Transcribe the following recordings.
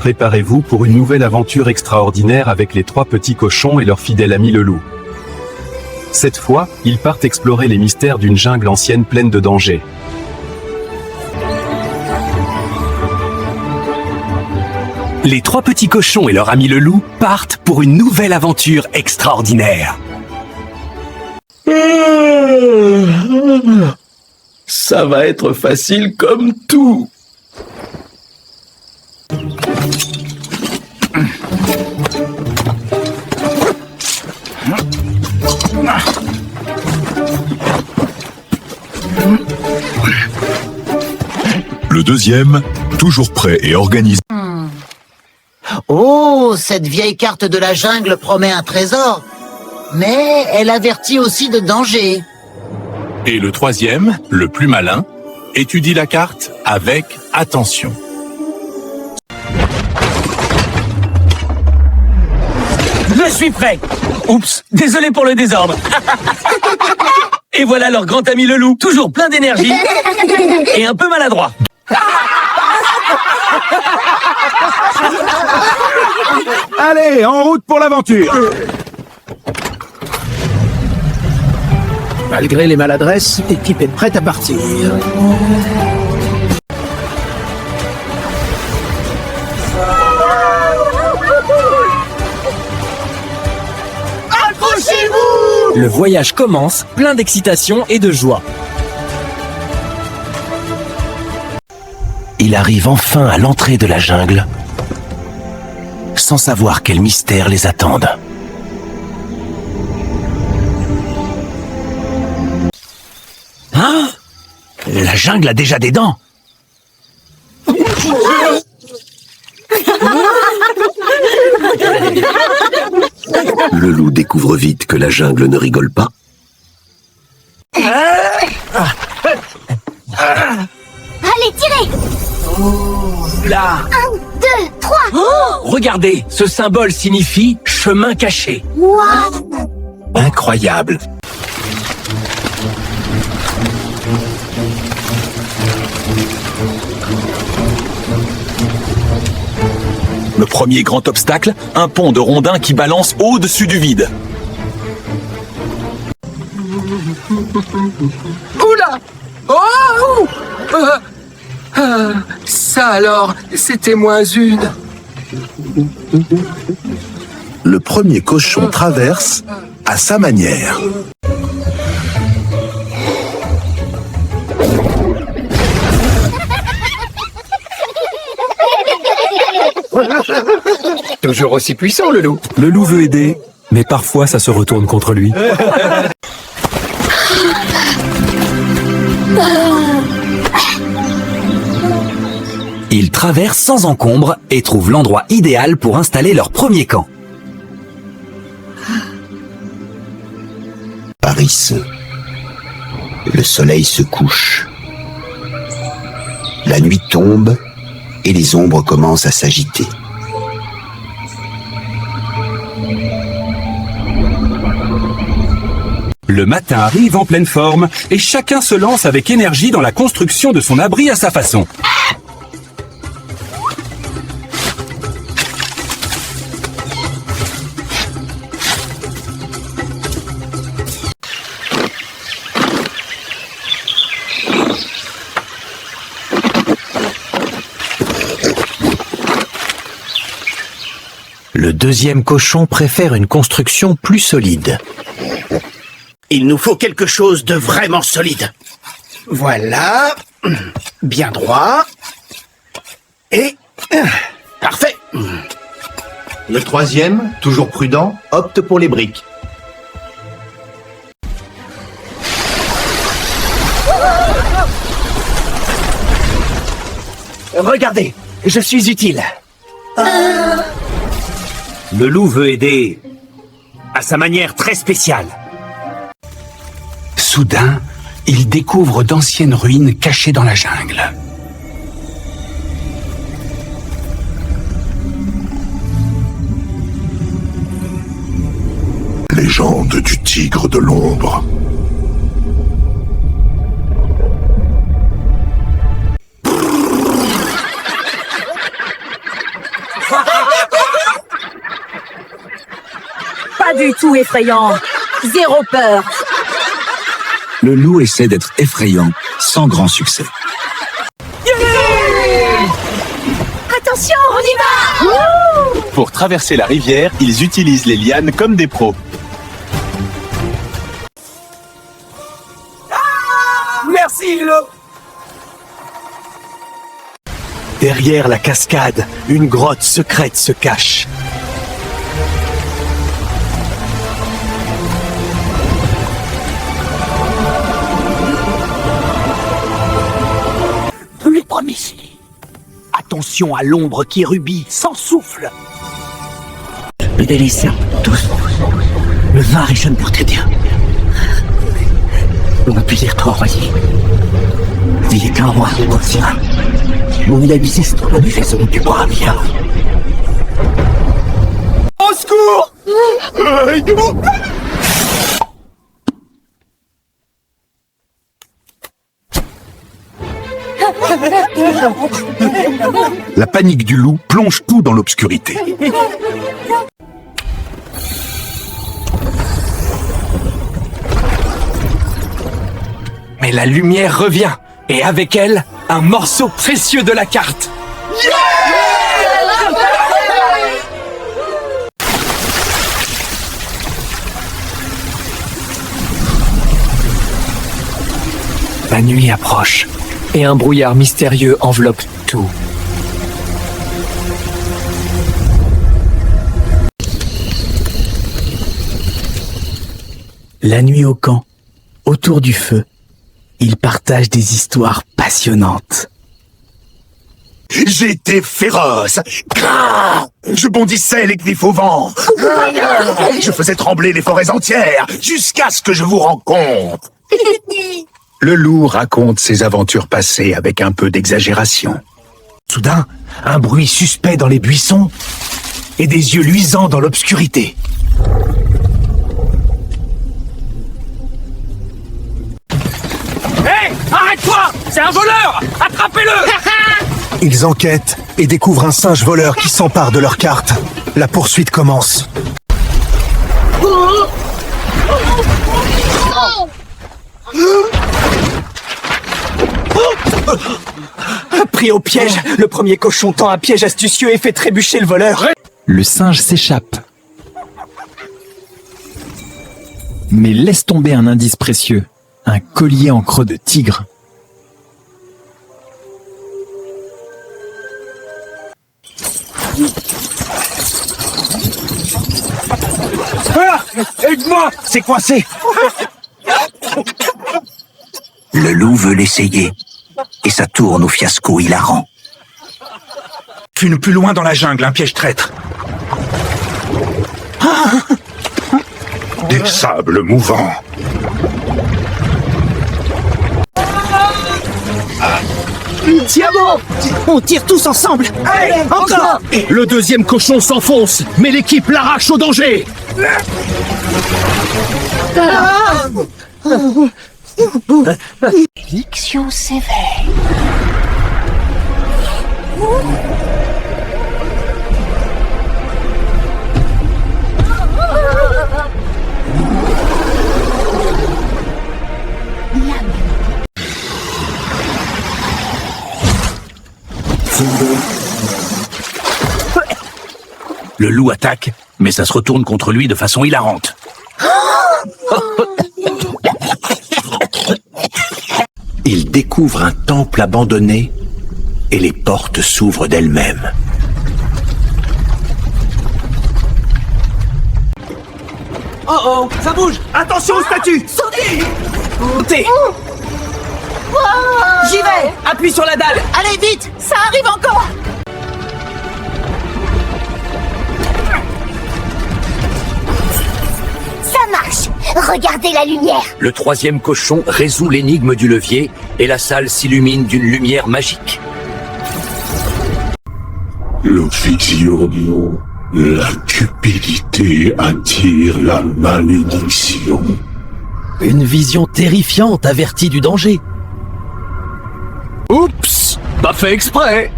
Préparez-vous pour une nouvelle aventure extraordinaire avec les 3 petits cochons et leur fidèle ami le loup. Cette fois, ils partent explorer les mystères d'une jungle ancienne pleine de dangers. Les 3 petits cochons et leur ami le loup partent pour une nouvelle aventure extraordinaire. Ça va être facile comme tout. Le deuxième, toujours prêt et organisé. Oh, cette vieille carte de la jungle promet un trésor, mais elle avertit aussi de danger. Et le troisième, le plus malin, étudie la carte avec attention. Je suis prêt. Oups, désolé pour le désordre. Et voilà leur grand ami le loup, toujours plein d'énergie et un peu maladroit. Allez, en route pour l'aventure. Malgré les maladresses, l'équipe est prête à partir. Accrochez-vous! Le voyage commence, plein d'excitation et de joie. Il arrive enfin à l'entrée de la jungle, sans savoir quels mystères les attendent. Hein? La jungle a déjà des dents. Le loup découvre vite que la jungle ne rigole pas. Allez, tirez! Là! 1, 2, 3! Regardez, ce symbole signifie chemin caché. What? Incroyable. Le premier grand obstacle, un pont de rondins qui balance au-dessus du vide. Oula! Oh! Ça alors, c'était moins une. Le premier cochon traverse à sa manière. Toujours aussi puissant, le loup. Le loup veut aider, mais parfois ça se retourne contre lui. Ils traversent sans encombre et trouvent l'endroit idéal pour installer leur premier camp. Parissent. Le soleil se couche. La nuit tombe et les ombres commencent à s'agiter. Le matin arrive en pleine forme et chacun se lance avec énergie dans la construction de son abri à sa façon. Le deuxième cochon préfère une construction plus solide. Il nous faut quelque chose de vraiment solide. Voilà. Bien droit. Et... parfait. Le troisième, toujours prudent, opte pour les briques. Regardez, je suis utile. Le loup veut aider à sa manière très spéciale. Soudain, il découvre d'anciennes ruines cachées dans la jungle. Légende du tigre de l'ombre. Pas du tout effrayant. Zéro peur. Le loup essaie d'être effrayant, sans grand succès. Attention, on y va! Pour traverser la rivière, ils utilisent les lianes comme des pros. Merci, Hilo. Derrière la cascade, une grotte secrète se cache. Le premier ici. Attention à l'ombre qui rubis, sans souffle. Le délice, tous. Le vin résonne pour très bien. On a pu dire trop, voyez. Il est un roi, aussi. Mon habité, c'est trop la buffet, du bras bien. Au secours! La panique du loup plonge tout dans l'obscurité. Mais la lumière revient, et avec elle, un morceau précieux de la carte. La nuit approche, et un brouillard mystérieux enveloppe tout. La nuit au camp, autour du feu, ils partagent des histoires passionnantes. J'étais féroce. Grrr. Je bondissais les griffes au vent. Je faisais trembler les forêts entières, jusqu'à ce que je vous rencontre. Le loup raconte ses aventures passées avec un peu d'exagération. Soudain, un bruit suspect dans les buissons et des yeux luisants dans l'obscurité. Hé, arrête-toi! C'est un voleur! Attrapez-le! Ils enquêtent et découvrent un singe voleur qui s'empare de leur carte. La poursuite commence. Pris au piège, le premier cochon tend un piège astucieux et fait trébucher le voleur. Le singe s'échappe. Mais laisse tomber un indice précieux, un collier en croc de tigre. Ah! Aide-moi! C'est coincé! Le loup veut l'essayer, et ça tourne au fiasco hilarant. Fume plus loin dans la jungle, un piège traître. Des sables mouvants. Diamant! On tire tous ensemble! Allez, encore! Le deuxième cochon s'enfonce, mais l'équipe l'arrache au danger. Fiction sévère. Le loup attaque, mais ça se retourne contre lui de façon hilarante. Il découvre un temple abandonné et les portes s'ouvrent d'elles-mêmes. Oh oh, ça bouge! Attention aux statues! Sautez! Montez! J'y vais! Appuie sur la dalle! Allez, vite! Ça arrive encore! Ça marche! Regardez la lumière! Le troisième cochon résout l'énigme du levier et la salle s'illumine d'une lumière magique. L'officio, la cupidité attire la malédiction. Une vision terrifiante avertit du danger. Oups! Pas fait exprès!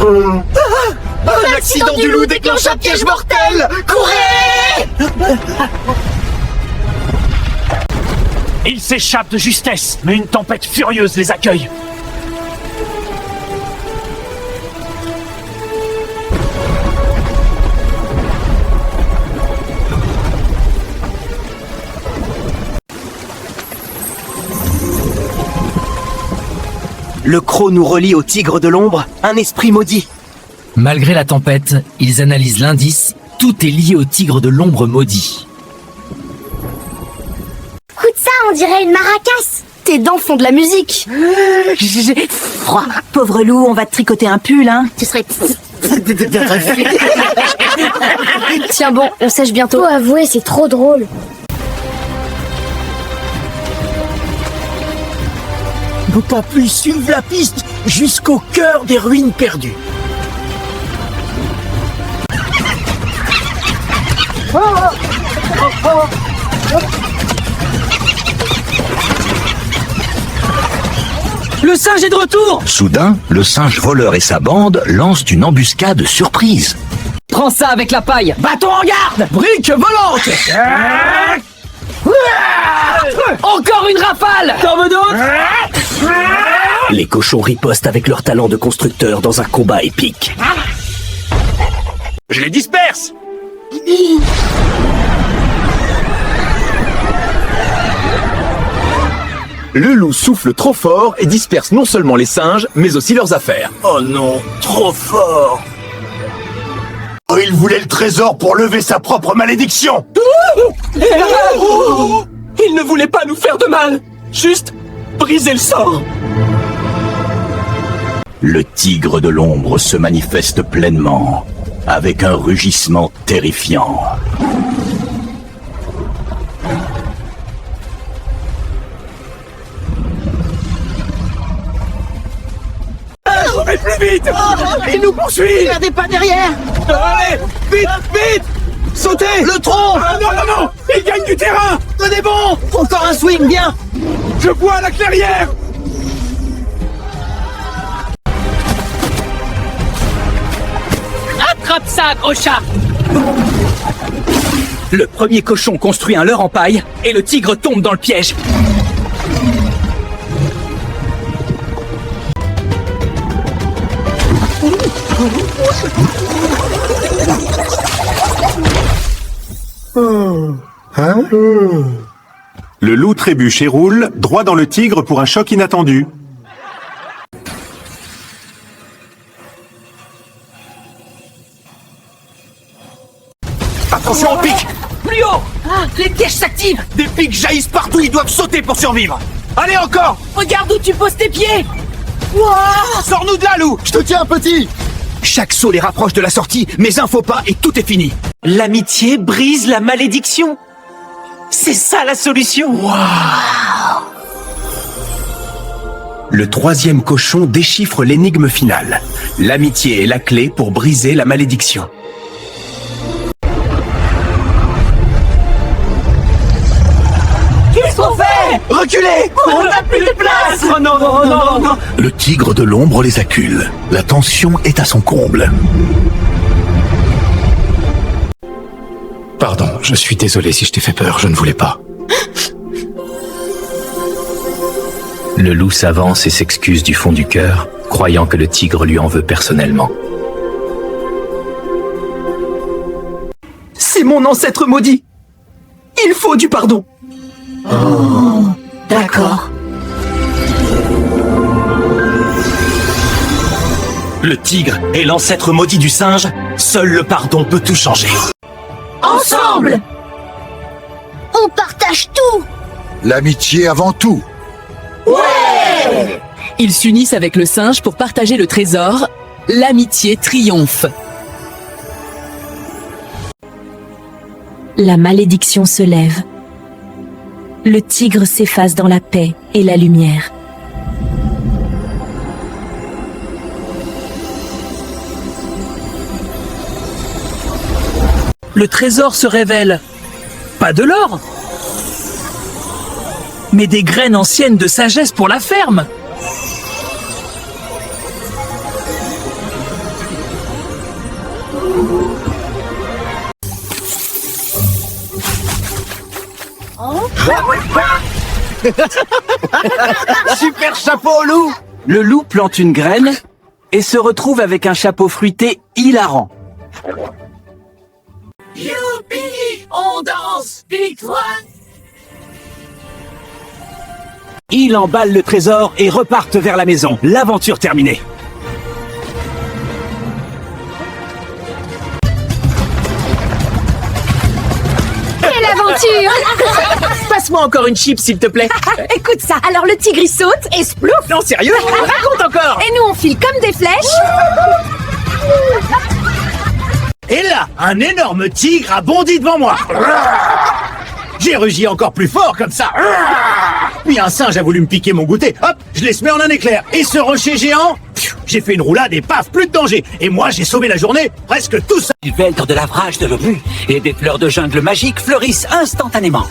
Un accident du loup déclenche un piège mortel! Courez! Ils s'échappent de justesse, mais une tempête furieuse les accueille. Le croc nous relie au tigre de l'ombre, un esprit maudit. Malgré la tempête, ils analysent l'indice. Tout est lié au tigre de l'ombre maudit. Écoute ça, on dirait une maracas. Tes dents font de la musique. J'ai froid. Pauvre loup, on va te tricoter un pull, hein. Tu serais... Tiens bon, on sèche bientôt. Faut avouer, c'est trop drôle. Ne pas plus suivre la piste jusqu'au cœur des ruines perdues. Le singe est de retour! Soudain, le singe voleur et sa bande lancent une embuscade surprise. Prends ça avec la paille! Bâton en garde! Brique volante! Encore une rafale! T'en veux d'autres? Les cochons ripostent avec leur talent de constructeur dans un combat épique. Je les disperse! Le loup souffle trop fort et disperse non seulement les singes, mais aussi leurs affaires. Oh non, trop fort! Oh, il voulait le trésor pour lever sa propre malédiction! Il ne voulait pas nous faire de mal! Juste briser le sort! Le tigre de l'ombre se manifeste pleinement, avec un rugissement terrifiant. Mais plus vite! Il nous poursuit! Regardez pas derrière! Allez! Vite! Vite! Sautez! Le tronc! Non, non, non! Il gagne du terrain! Tenez bon! Encore un swing, bien! Je vois la clairière! Attrape ça, gros chat! Le premier cochon construit un leurre en paille et le tigre tombe dans le piège. Le loup trébuche et roule droit dans le tigre pour un choc inattendu. Attention au pic! Plus haut! Ah, les pièges s'activent! Des pics jaillissent partout, ils doivent sauter pour survivre! Allez encore! Regarde où tu poses tes pieds! Sors-nous de là, loup! Je te tiens, petit! Chaque saut les rapproche de la sortie, mais un faux pas et tout est fini. L'amitié brise la malédiction. C'est ça la solution. Le troisième cochon déchiffre l'énigme finale. L'amitié est la clé pour briser la malédiction. Qu'est-ce qu'on fait? Reculez! On n'a plus de place! Oh non, non, non, non! Le tigre de l'ombre les accule. La tension est à son comble. Pardon, je suis désolé si je t'ai fait peur, je ne voulais pas. Le loup s'avance et s'excuse du fond du cœur, croyant que le tigre lui en veut personnellement. C'est mon ancêtre maudit. Il faut du pardon. Oh, d'accord. Le tigre est l'ancêtre maudit du singe. Seul le pardon peut tout changer. Ensemble! On partage tout. L'amitié avant tout. Ouais! Ils s'unissent avec le singe pour partager le trésor. L'amitié triomphe. La malédiction se lève. Le tigre s'efface dans la paix et la lumière. Le trésor se révèle. Pas de l'or, mais des graines anciennes de sagesse pour la ferme. Super chapeau au loup! Le loup plante une graine et se retrouve avec un chapeau fruité hilarant. Youpi! On danse! Victoire! Ils emballent le trésor et repartent vers la maison. L'aventure terminée. Quelle aventure! Passe-moi encore une chip, s'il te plaît. Écoute ça, alors le tigre il saute et splouf! Non, sérieux? Raconte encore! Et nous on file comme des flèches! Et là, un énorme tigre a bondi devant moi. J'ai rugi encore plus fort comme ça. Puis un singe a voulu me piquer mon goûter. Hop, je l'ai semé en un éclair. Et ce rocher géant, j'ai fait une roulade et paf, plus de danger. Et moi, j'ai sauvé la journée, presque tout seul. Il veltre de la rage de l'obus et des fleurs de jungle magiques fleurissent instantanément.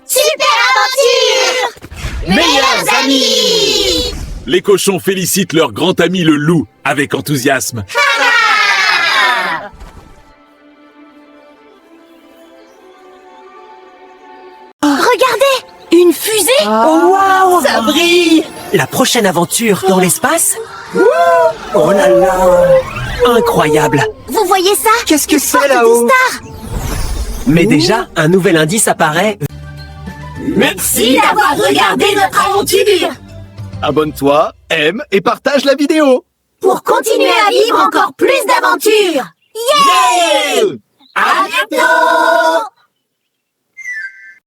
Super aventure! Meilleurs amis! Les cochons félicitent leur grand ami le loup avec enthousiasme. Regardez! Une fusée! Oh waouh! Ça brille! La prochaine aventure dans l'espace? Oh là là! Incroyable! Vous voyez ça? Qu'est-ce que c'est Porte là-haut? des stars! Mais déjà, un nouvel indice apparaît. Merci d'avoir regardé notre aventure! Abonne-toi, aime et partage la vidéo. Pour continuer à vivre encore plus d'aventures! Yeah!